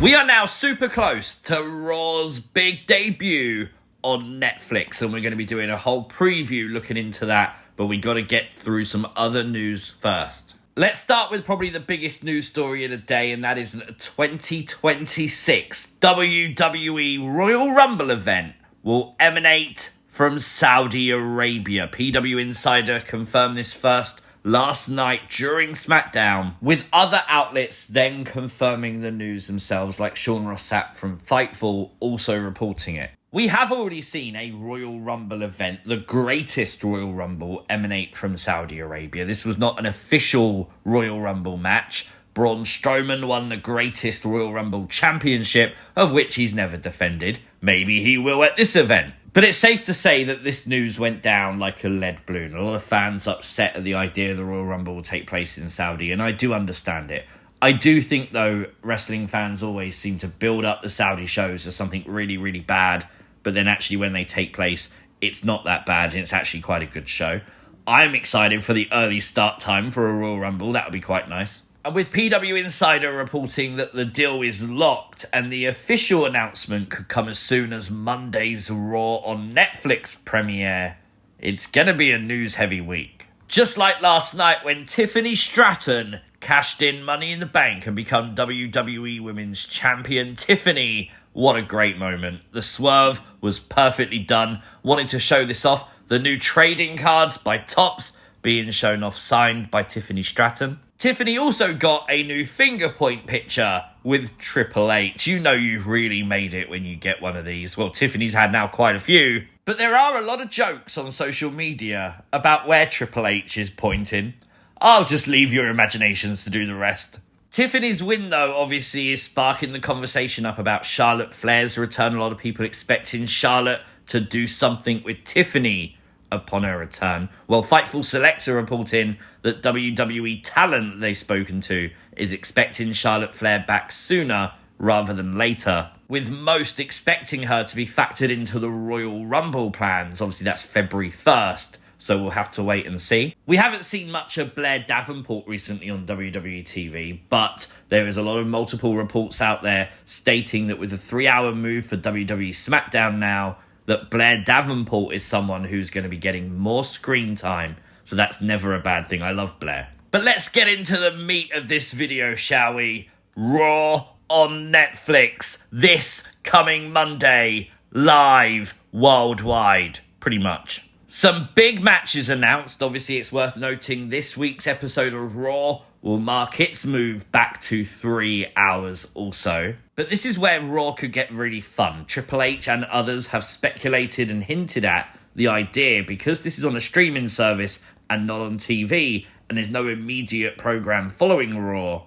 We are now super close to Raw's big debut on Netflix, and we're going to be doing a whole preview looking into that, but we got to get through some other news first. Let's start with probably the biggest news story of the day, and that is that the 2026 WWE Royal Rumble event will emanate from Saudi Arabia. PW Insider confirmed this first last night during SmackDown, with other outlets then confirming the news themselves, like Sean Rossap from Fightful also reporting it. We have already seen a Royal Rumble event, the greatest Royal Rumble, emanate from Saudi Arabia. This was not an official Royal Rumble match. Braun Strowman won the greatest Royal Rumble championship, of which he's never defended. Maybe he will at this event. But it's safe to say that this news went down like a lead balloon. A lot of fans upset at the idea the Royal Rumble will take place in Saudi, and I do understand it. I do think, though, wrestling fans always seem to build up the Saudi shows as something really, really bad, but then actually when they take place, it's not that bad, and it's actually quite a good show. I'm excited for the early start time for a Royal Rumble. That would be quite nice. And with PW Insider reporting that the deal is locked and the official announcement could come as soon as Monday's Raw on Netflix premiere, it's going to be a news-heavy week. Just like last night when Tiffany Stratton cashed in Money in the Bank and become WWE Women's Champion. Tiffany, what a great moment. The swerve was perfectly done. Wanted to show this off. The new trading cards by Topps being shown off, signed by Tiffany Stratton. Tiffany also got a new finger point picture with Triple H. You know you've really made it when you get one of these. Well, Tiffany's had now quite a few. But there are a lot of jokes on social media about where Triple H is pointing. I'll just leave your imaginations to do the rest. Tiffany's win, though, obviously is sparking the conversation up about Charlotte Flair's return. A lot of people expecting Charlotte to do something with Tiffany upon her return. Well, Fightful Select are reporting that WWE talent they've spoken to is expecting Charlotte Flair back sooner rather than later, with most expecting her to be factored into the Royal Rumble plans. Obviously, that's February 1st, so we'll have to wait and see. We haven't seen much of Blair Davenport recently on WWE TV, but there is a lot of multiple reports out there stating that with a 3-hour move for WWE SmackDown now, that Blair Davenport is someone who's going to be getting more screen time. So that's never a bad thing. I love Blair. But let's get into the meat of this video, shall we? Raw on Netflix this coming Monday, live worldwide, pretty much. Some big matches announced. Obviously, it's worth noting this week's episode of Raw will mark its move back to 3 hours also. But this is where Raw could get really fun. Triple H and others have speculated and hinted at the idea, because this is on a streaming service and not on TV, and there's no immediate program following Raw,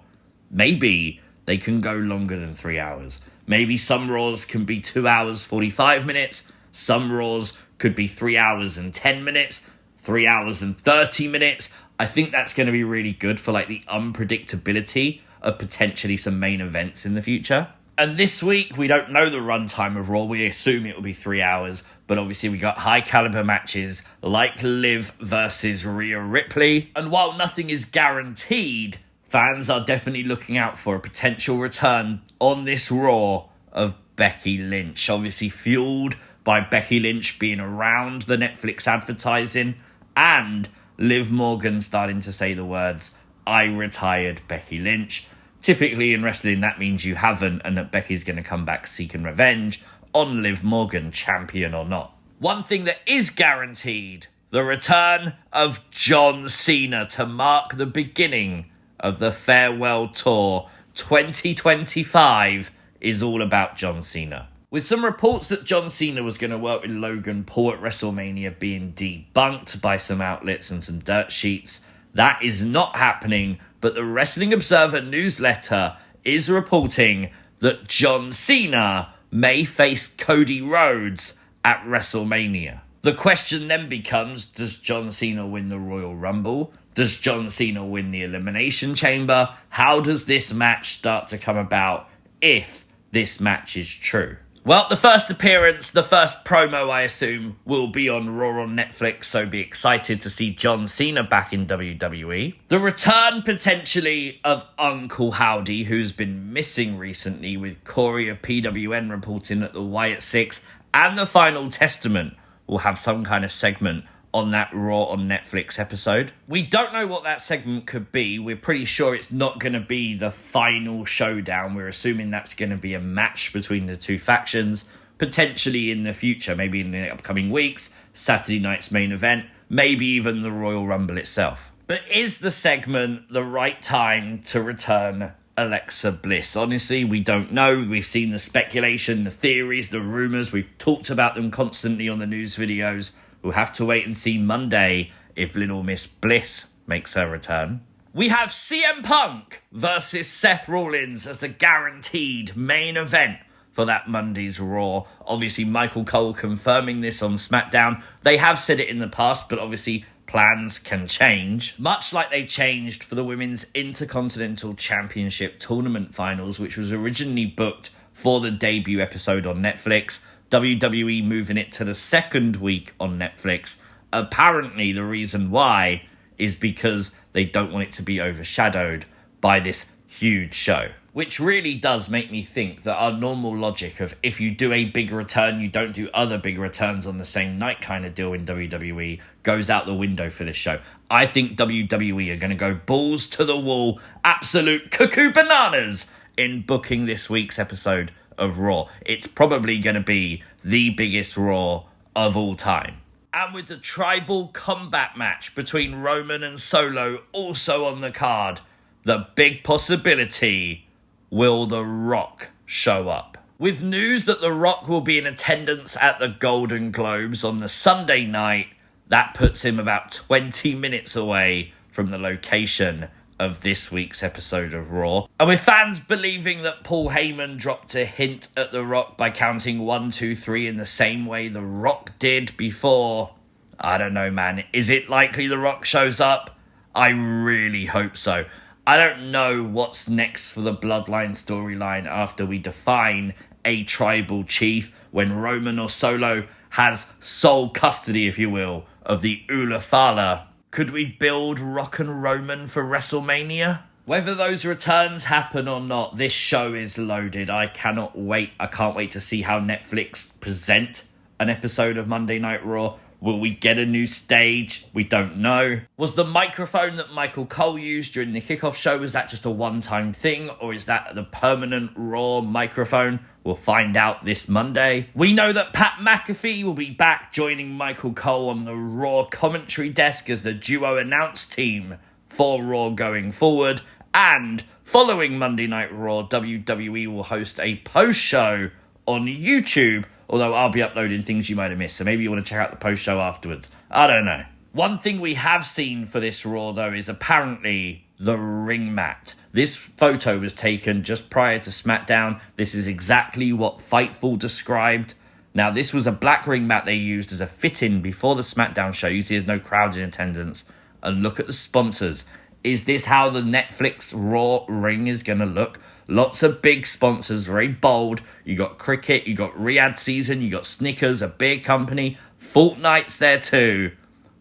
maybe they can go longer than 3 hours. Maybe some Raws can be 2 hours, 45 minutes. Some Raws could be 3 hours and 10 minutes, 3 hours and 30 minutes. I think that's going to be really good for like the unpredictability of potentially some main events in the future. And this week, we don't know the runtime of Raw. We assume it will be 3 hours. But obviously, we got high-caliber matches like Liv versus Rhea Ripley. And while nothing is guaranteed, fans are definitely looking out for a potential return on this Raw of Becky Lynch. Obviously, fueled by Becky Lynch being around the Netflix advertising and Liv Morgan starting to say the words, "I retired Becky Lynch." Typically in wrestling, that means you haven't, and that Becky's going to come back seeking revenge on Liv Morgan, champion or not. One thing that is guaranteed, the return of John Cena to mark the beginning of the Farewell Tour 2025 is all about John Cena. With some reports that John Cena was going to work with Logan Paul at WrestleMania being debunked by some outlets and some dirt sheets, that is not happening, but the Wrestling Observer newsletter is reporting that John Cena may face Cody Rhodes at WrestleMania. The question then becomes, does John Cena win the Royal Rumble? Does John Cena win the Elimination Chamber? How does this match start to come about if this match is true? Well, the first appearance, the first promo, I assume, will be on Raw on Netflix, so be excited to see John Cena back in WWE. The return, potentially, of Uncle Howdy, who's been missing recently, with Corey of PWN reporting that the WYATT 6 and the Final Testament will have some kind of segment on that Raw on Netflix episode. We don't know what that segment could be. We're pretty sure it's not going to be the final showdown. We're assuming that's going to be a match between the two factions, potentially in the future, maybe in the upcoming weeks, Saturday night's main event, maybe even the Royal Rumble itself. But is the segment the right time to return Alexa Bliss? Honestly, we don't know. We've seen the speculation, the theories, the rumours. We've talked about them constantly on the news videos. We'll have to wait and see Monday if Little Miss Bliss makes her return. We have CM Punk versus Seth Rollins as the guaranteed main event for that Monday's Raw. Obviously, Michael Cole confirming this on SmackDown. They have said it in the past, but obviously plans can change. Much like they changed for the Women's Intercontinental Championship Tournament Finals, which was originally booked for the debut episode on Netflix. WWE moving it to the second week on Netflix. Apparently, the reason why is because they don't want it to be overshadowed by this huge show. Which really does make me think that our normal logic of if you do a big return, you don't do other big returns on the same night kind of deal in WWE goes out the window for this show. I think WWE are going to go balls to the wall, absolute cuckoo bananas in booking this week's episode of Raw. It's probably going to be the biggest Raw of all time. And with the tribal combat match between Roman and Solo also on the card, the big possibility, will The Rock show up? With news that The Rock will be in attendance at the Golden Globes on the Sunday night, that puts him about 20 minutes away from the location of this week's episode of Raw. And with fans believing that Paul Heyman dropped a hint at The Rock by counting 1, 2, 3 in the same way The Rock did before, I don't know, man. Is it likely The Rock shows up? I really hope so. I don't know what's next for the Bloodline storyline after we define a tribal chief when Roman or Solo has sole custody, if you will, of the Ula Fala. Could we build Rock and Roman for WrestleMania? Whether those returns happen or not, this show is loaded. I cannot wait. I can't wait to see how Netflix present an episode of Monday Night Raw. Will we get a new stage? We don't know. Was the microphone that Michael Cole used during the kickoff show, was that just a one-time thing? Or is that the permanent Raw microphone? We'll find out this Monday. We know that Pat McAfee will be back joining Michael Cole on the Raw commentary desk as the duo announce team for Raw going forward. And following Monday Night Raw, WWE will host a post-show on YouTube, although I'll be uploading things you might have missed, so maybe you want to check out the post-show afterwards. I don't know. One thing we have seen for this Raw, though, is apparently the ring mat. This photo was taken just prior to SmackDown. This is exactly what Fightful described. Now, this was a black ring mat they used as a fit-in before the SmackDown show. You see there's no crowd in attendance. And look at the sponsors. Is this how the Netflix Raw ring is going to look? Lots of big sponsors, very bold. You got cricket, you got WYATT season, you got Snickers, a beer company. Fortnite's there too.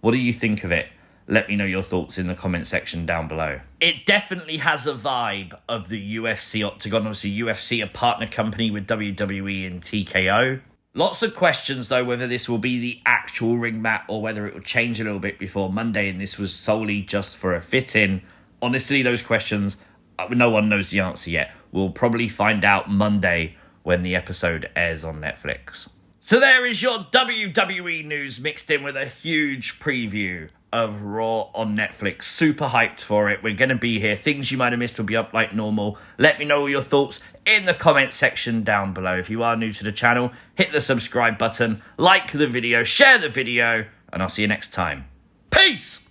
What do you think of it? Let me know your thoughts in the comment section down below. It definitely has a vibe of the UFC Octagon. Obviously, UFC, a partner company with WWE and TKO. Lots of questions, though, whether this will be the actual ring mat or whether it will change a little bit before Monday and this was solely just for a fit-in. Honestly, those questions, no one knows the answer yet. We'll probably find out Monday when the episode airs on Netflix. So there is your WWE news mixed in with a huge preview of Raw on Netflix. Super hyped for it. We're going to be here. Things you might have missed will be up like normal. Let me know all your thoughts in the comment section down below. If you are new to the channel, hit the subscribe button, like the video, share the video, and I'll see you next time. Peace!